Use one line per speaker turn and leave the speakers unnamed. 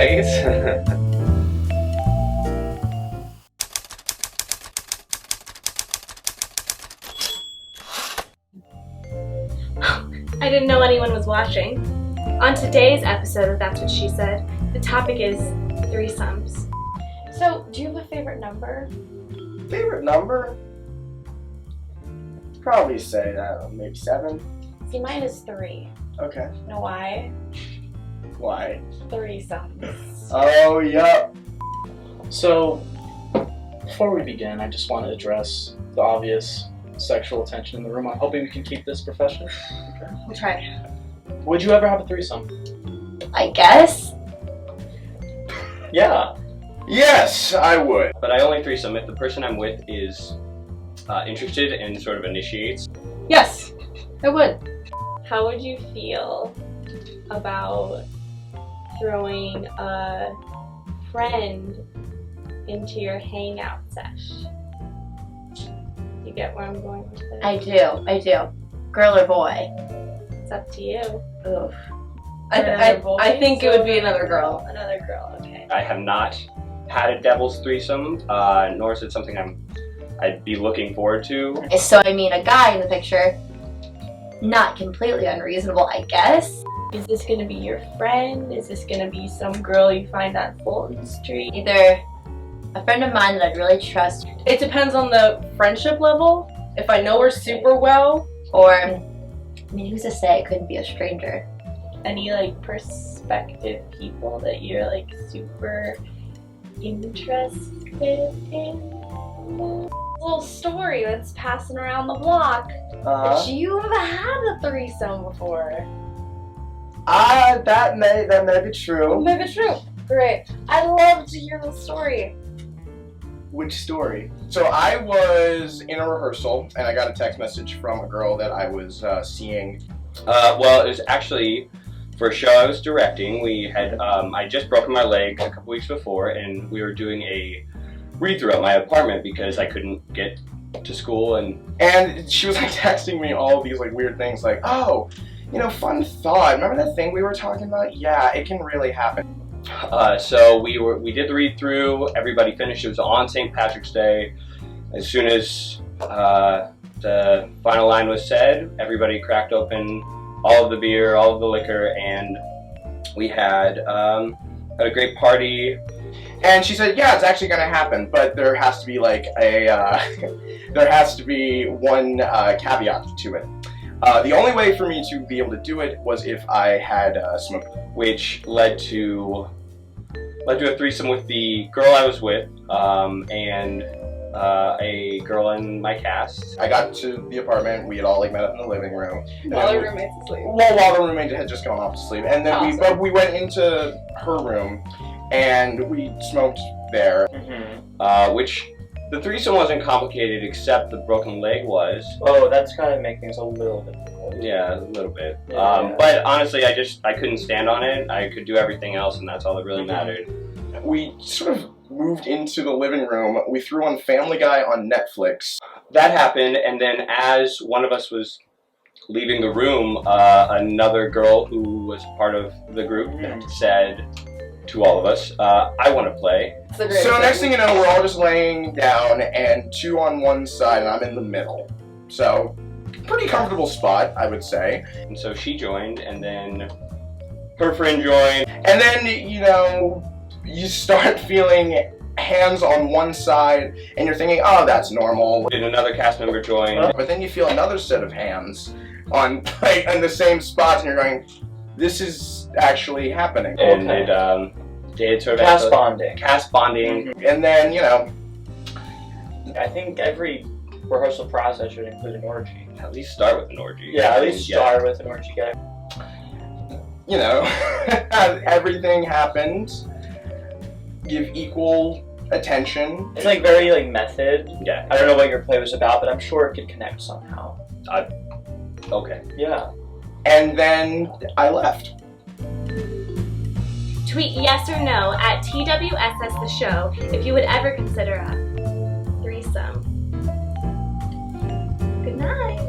right.
I didn't know anyone was watching. On today's episode of That's What She Said, the topic is threesomes. So, do you have a favorite number?
Favorite number? Probably say, maybe 7.
See, mine is 3.
Okay.
Know why?
Why?
Threesomes.
Oh, yep.
So, before we begin, I just want to address the obvious sexual tension in the room. I'm hoping we can keep this professional.
We'll try.
Would you ever have a threesome?
I guess.
Yeah.
Yes, I would.
But I only threesome if the person I'm with is interested and sort of initiates.
Yes, I would.
How would you feel about throwing a friend into your hangout sesh? You get where I'm going with this?
I do. Girl or boy?
It's up to you.
Oof.
I
think it would be another girl.
Another girl, okay.
I have not had a devil's threesome, nor is it something I'd be looking forward to.
So I mean, a guy in the picture, not completely unreasonable, I guess.
Is this gonna be your friend? Is this gonna be some girl you find on Fulton Street?
Either a friend of mine that I'd really trust,
It depends on the friendship level. If I know her super well,
or, I mean, who's to say it couldn't be a stranger?
Any like prospective people that you're like super interested in? Little story that's passing around the block. That you have had a threesome before.
That may be true.
Maybe true. Great. I'd love to hear the story.
Which story? So I was in a rehearsal and I got a text message from a girl that I was seeing.
Well, it was actually for a show I was directing. We had I just broken my leg a couple weeks before, and we were doing a read-through at my apartment because I couldn't get to school,
And she was like texting me all of these like weird things like, oh, fun thought. Remember that thing we were talking about? Yeah, it can really happen.
So we did the read-through. Everybody finished. It was on St. Patrick's Day. As soon as the final line was said, everybody cracked open all of the beer, all of the liquor, and we had a great party.
And she said, yeah, it's actually going to happen, but there has to be like there has to be one caveat to it. The only way for me to be able to do it was if I had smoked,
which led to a threesome with the girl I was with and a girl in my cast.
I got to the apartment. We had all like met up in the living room.
while the roommate's asleep.
Well, while the roommate had just gone off to sleep, and then we went into her room and we smoked there.
Which the threesome wasn't complicated, except the broken leg was.
Oh, that's kind of make things a little difficult.
Yeah, a little bit.
Yeah.
But honestly, I couldn't stand on it. I could do everything else, and that's all that really mattered.
We sort of moved into the living room. We threw on Family Guy on Netflix.
That happened, and then as one of us was leaving the room, another girl who was part of the group said to all of us, I want to play.
So next thing you know, we're all just laying down, and 2 on one side, and I'm in the middle. So, pretty comfortable spot, I would say.
And so she joined, and then her friend joined.
And then, you start feeling hands on one side, and you're thinking, oh, that's normal.
And another cast member joined.
But then you feel another set of hands on the same spots, and you're going, this is actually happening.
And they had sort of cast bonding.
And then,
I think every rehearsal process should include an orgy.
At least start with an orgy.
Yeah, at least start with an orgy, guy.
Everything happened. Give equal attention.
It's like very like method.
Yeah.
I don't know what your play was about, but I'm sure it could connect somehow.
Okay.
Yeah.
And then I left.
Tweet yes or no at TWSS the show if you would ever consider a threesome. Good night.